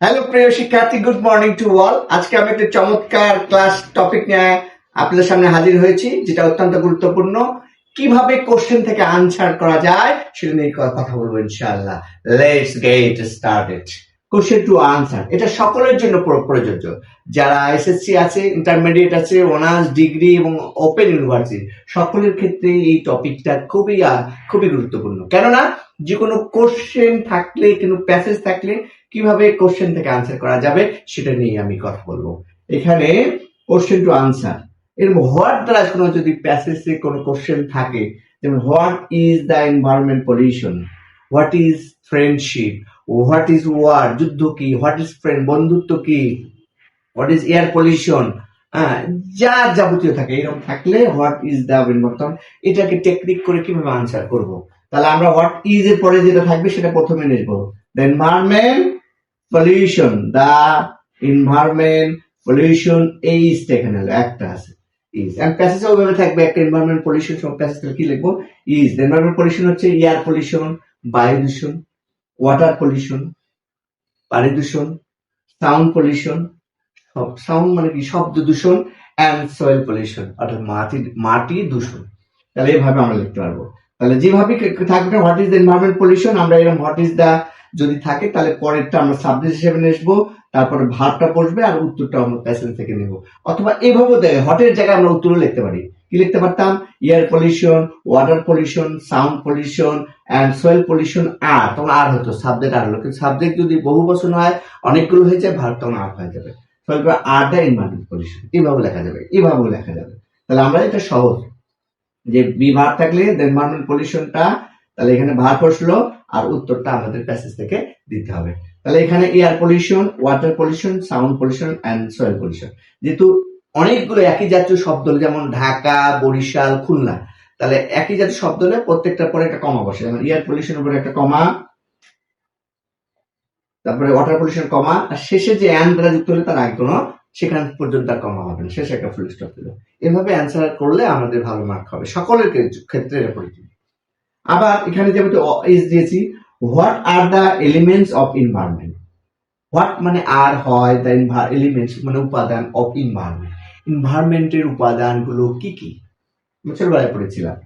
Hello প্রিয় শিক্ষার্থী, good morning to all. আজকে আমি একটা চমৎকার ক্লাস টপিক নিয়ে আপনাদের সামনে হাজির হয়েছি, যেটা অত্যন্ত গুরুত্বপূর্ণ। কিভাবে কোশ্চেন থেকে আনসার করা যায় সেটা নিয়ে কথা বলবো ইনশাআল্লাহ। Let's get started. Question to answer এটা সকলের জন্য প্রযোজ্য, যারা এসএসসি আছে, ইন্টারমিডিয়েট আছে, অনার্স, ডিগ্রি এবং ওপেন ইউনিভার্সিটি, সকলের ক্ষেত্রে এই টপিকটা খুবই গুরুত্বপূর্ণ। কেননা যে কোনো কোশ্চেন থাকলে, কোনো প্যাসেজ থাকলে কিভাবে কোশ্চেন থেকে আনসার করা যাবে সেটা নিয়ে আমি কথা বলবো। এখানে কোশ্চেন টু আনসার এরকম হোয়াট দ্বারা কোনো যদি প্যাসেজে কোনো কোশ্চেন থাকে, যেমন what is the environment pollution, what is friendship, what is war, যুদ্ধ কি, হোয়াট ইজ ফ্রেন্ড, বন্ধুত্ব কি, হোয়াট ইজ এয়ার পলিউশন, যা যাবতীয় থাকে এরকম থাকলে হোয়াট ইজ দ্য এনভায়রনমেন্ট, এটাকে টেকনিক করে কিভাবে আনসার করব। তাহলে আমরা হোয়াট ইজ এর পরে যেটা থাকবে সেটা প্রথমে নেব। The environment pollution, the environment pollution, এই ইজটা এখানে হলো একটা আছে ইজ, এন্ড প্যাসেজ ওইভাবে থাকবে। একটা এনভায়রনমেন্ট পলিউশন সব প্যাসেজ কি লিখবো? ইজ। দ্য এনভায়রনমেন্ট পলিউশন হচ্ছে এয়ার পলিউশন, বায়ু দূষণ, ওয়াটার পলিউশন, পানি দূষণ, সাউন্ড পলিউশন, সাউন্ড মানে কি, শব্দ দূষণ, অ্যান্ড সয়েল পলিউশন অর্থাৎ মাটি দূষণ। তাহলে এইভাবে আমরা লিখতে পারবো। তাহলে যেভাবে থাকবে what is the environment pollution, আমরা এরকম হোয়াট ইজ দ্য যদি থাকে তাহলে পরেরটা আমরা সাবজেক্ট হিসেবে নেবো, তারপরে ভার্বটা বসবে আর উত্তরটা আমরা প্যাসেজ থেকে নেব। অথবা এভাবেও দেখে হটের জায়গায় আমরা উত্তরও লিখতে পারি। কি লিখতে পারতাম? Air pollution, water pollution, sound pollution and soil pollution. আর তখন আর হতো, সাবজেক্ট আর হলো, কিন্তু সাবজেক্ট যদি বহু বচন হয়, অনেকগুলো হয়ে যায়, ভার্ব তখন আর হয়ে যাবে। আর দ্য এনভায়রনমেন্ট পলিউশন এভাবে লেখা যাবে, এভাবেও লেখা যাবে। তাহলে আমরা এটা সহজ, যে বি ভার্ব থাকলে এনভায়রনমেন্ট পলিউশনটা, তাহলে এখানে ভার্ব বসলো আর উত্তরটা আমাদের প্যাসেজ থেকে দিতে হবে। তাহলে এখানে air pollution, water pollution, sound pollution and soil pollution, যেহেতু অনেকগুলো একই জাতীয় শব্দ, যেমন ঢাকা, বরিশাল, খুলনা, তাহলে একই জাতীয় শব্দ হলে প্রত্যেকটার পরে একটা কমা বসে। যেমন এয়ার পলিউশনের উপরে একটা কমা, তারপরে ওয়াটার পলিউশন কমা, আর শেষে যে অ্যান্ড দ্বারা যুক্ত হলে তার আগে কোনো সেখান পর্যন্ত আর কমা হবে না, শেষে একটা ফুল স্টপ দিল। এভাবে অ্যান্সার করলে আমাদের ভালো মার্ক হবে, সকলের ক্ষেত্রে এটা পরিচিত। আবার এখানে যেহেতু ইজ দিয়েছি, what are the elements of environment. What মানে আর হয়, দ্য এলিমেন্টস মানে উপাদান, অফ এনভায়রনমেন্ট, এনভায়রনমেন্টের উপাদানগুলো কি কি, ছোটবেলায় পড়েছিলাম।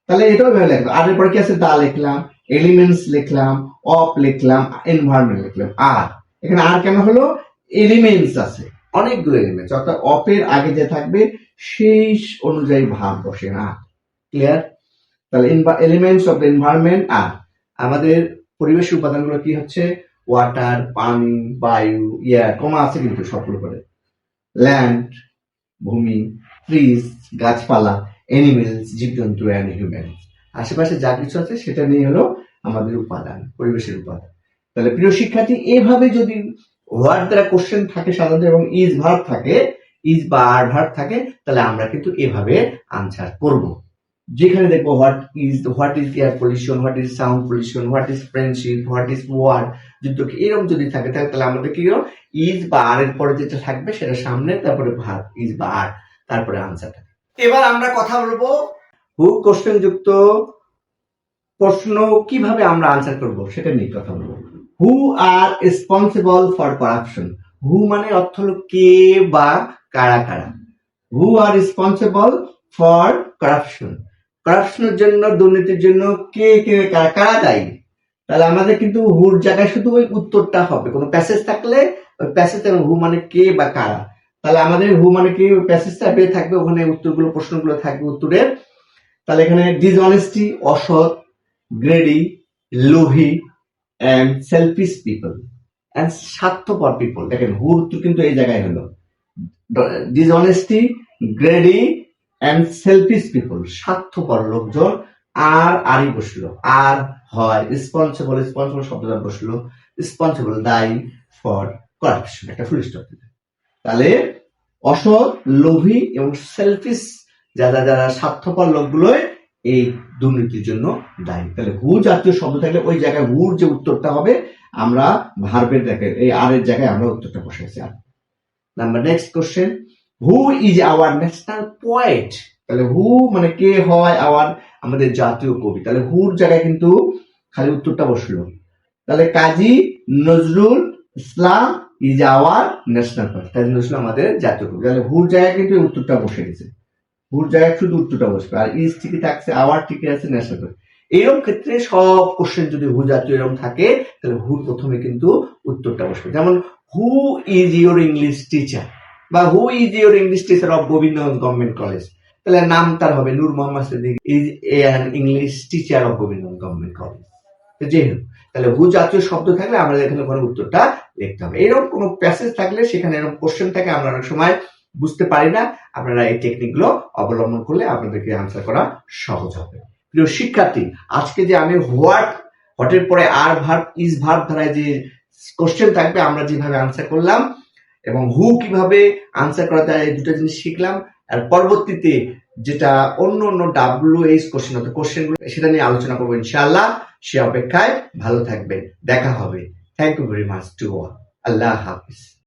তাহলে এটাও ভেবে লিখবো। আর এর পরে কি আছে? দা লিখলাম, এলিমেন্টস লিখলাম, অফ লিখলাম, এনভায়রনমেন্ট লিখলাম। আর এখানে আর কেন হলো? এলিমেন্টস আছে, অনেকগুলো এলিমেন্টস, অর্থাৎ অফের আগে যে থাকবে সেই অনুযায়ী ভাব বসে না। ক্লিয়ার? তাহলে এলিমেন্টস অফ দ্য এনভায়রনমেন্ট। আর আমাদের পরিবেশের উপাদানগুলো কি হচ্ছে? ওয়াটার, পানি, বায়ু, এয়ার, কমা আছে কিন্তু সবগুলো করে, ল্যান্ড, ভূমি, ট্রিজ, গাছপালা, অ্যানিমেলস, জীবজন্তু, অ্যান্ড হিউম্যান, আশেপাশে যা কিছু আছে সেটা নিয়ে হলো আমাদের উপাদান, পরিবেশের উপাদান। তাহলে প্রিয় শিক্ষার্থী, এভাবে যদি হোয়াট দ্বারা কোশ্চেন থাকে সাধারণত এবং ইজ ভার্ব থাকে, ইজ বা আর ভার্ব থাকে, তাহলে আমরা কিন্তু এভাবে আনসার করব। যেখানে দেখবো what is air pollution, what is sound pollution, what is friendship, what is war, যুদ্ধ কি, এরকম যদি থাকে তাহলে আমাদের কি ইজ বা আর এর পরে যেটা থাকবে সেটা সামনে, তারপরে ভার্ব, ইজ বা আর, তারপরে আনসার থাকে। এবার আমরা কথা বলবো হু কোশ্চেন যুক্ত প্রশ্ন কিভাবে আমরা আনসার করব সেটা নিয়ে কথা বলবো। হু আর রেসপন্সিবল ফর করাপশন। হু মানে অর্থ হলো কে বা কারা কারা। হু আর রেসপন্সিবল ফর করাপশন, করাপশনের জন্য, দুর্নীতির জন্য কে কে কারা কারা দায়ী। তাহলে আমাদের কিন্তু হুর জায়গায় শুধু ওই উত্তরটা হবে, কোনো প্যাসেজ থাকলে ওই প্যাসেজ হু মানে কে বা কারা, তাহলে আমাদের হু মানে কে প্যাসেজটা বের থাকবে, ওখানে উত্তরগুলো, প্রশ্নগুলো থাকবে উত্তরের। তাহলে এখানে ডিসঅনেস্টি অসৎ, গ্রেডি লোভী, অ্যান্ড সেলফিশ পিপল, অ্যান্ড স্বার্থপর পিপল। দেখেন হুর উত্তর কিন্তু এই জায়গায় হলো dishonesty, greedy and selfish people, স্বার্থপর লোকজন। আর আরই বসলো, আর হয় রেসপন্সিবল, রেসপন্সিবল শব্দটা বসলো, রেসপন্সিবল দায়ী ফর করাপশন, একটা ফুল স্টপ দিলে। তাহলে অসৎ, লোভী এবং সেলফিশ, যারা যারা স্বার্থপর লোকগুলোই এই দুর্নীতির জন্য দায়ী। তাহলে হু জাতীয় শব্দ থাকলে ওই জায়গায় হুর যে উত্তরটা হবে, আমরা ভার্বের জায়গায় এই আর এর জায়গায় আমরা উত্তরটা বসাইছি। Number next question, who is our national poet. তাহলে হু মানে কে হয় আওয়ার, আমাদের জাতীয় কবি। তাহলে হুর জায়গায় কিন্তু খালি উত্তরটা বসলো। তাহলে Kazi Nazrul Islam is our national party, তাই জন্য ছিল আমাদের জাতীয় কবি। তাহলে হুর জায়গায় কিন্তু উত্তরটা বসে গেছে, হুর জায়গায় শুধু উত্তরটা বসবে, আর ইজ টিকে থাকছে, আওয়ার টিকে আছে ন্যাশনাল পার্টি। এরকম ক্ষেত্রে সব কোশ্চেন যদি হু জাতীয় এরকম থাকে, তাহলে হুর প্রথমে কিন্তু উত্তরটা বসবে। যেমন who is your English teacher, বা who is your English teacher of Gobindaganj government college, তাহলে নাম তার হবে Noor Mohammad Siddique is an English teacher of Gobindaganj government college. যেই হোক, তাহলে হু জাতীয় শব্দ থাকলে আমাদের এখানে কোনো উত্তরটা লিখতে হবে। এরকম কোনো প্যাসেজ থাকলে সেখানে এরকম কোশ্চেন থাকে, আমরা অনেক সময় বুঝতে পারি না, আপনারা এই টেকনিকগুলো অবলম্বন করলে আপনাদেরকে আনসার করা সহজ হবে। প্রিয় শিক্ষার্থী, আজকে যে আমি হোয়াটের পরে আর ভার্ব ইজ ভার্ব ধারায় যে কোশ্চেন থাকবে আমরা যেভাবে আনসার করলাম, এবং হু কিভাবে আনসার করা যায়, এই দুটো জিনিস শিখলাম। আর পরবর্তীতে যেটা অন্য অন্য WH কোশ্চেন হতো কোশ্চেনগুলো, সেটা নিয়ে আলোচনা করবো ইনশাআল্লাহ। সে অপেক্ষায় ভালো থাকবেন, দেখা হবে। Thank you very much to all. আল্লাহ হাফিজ।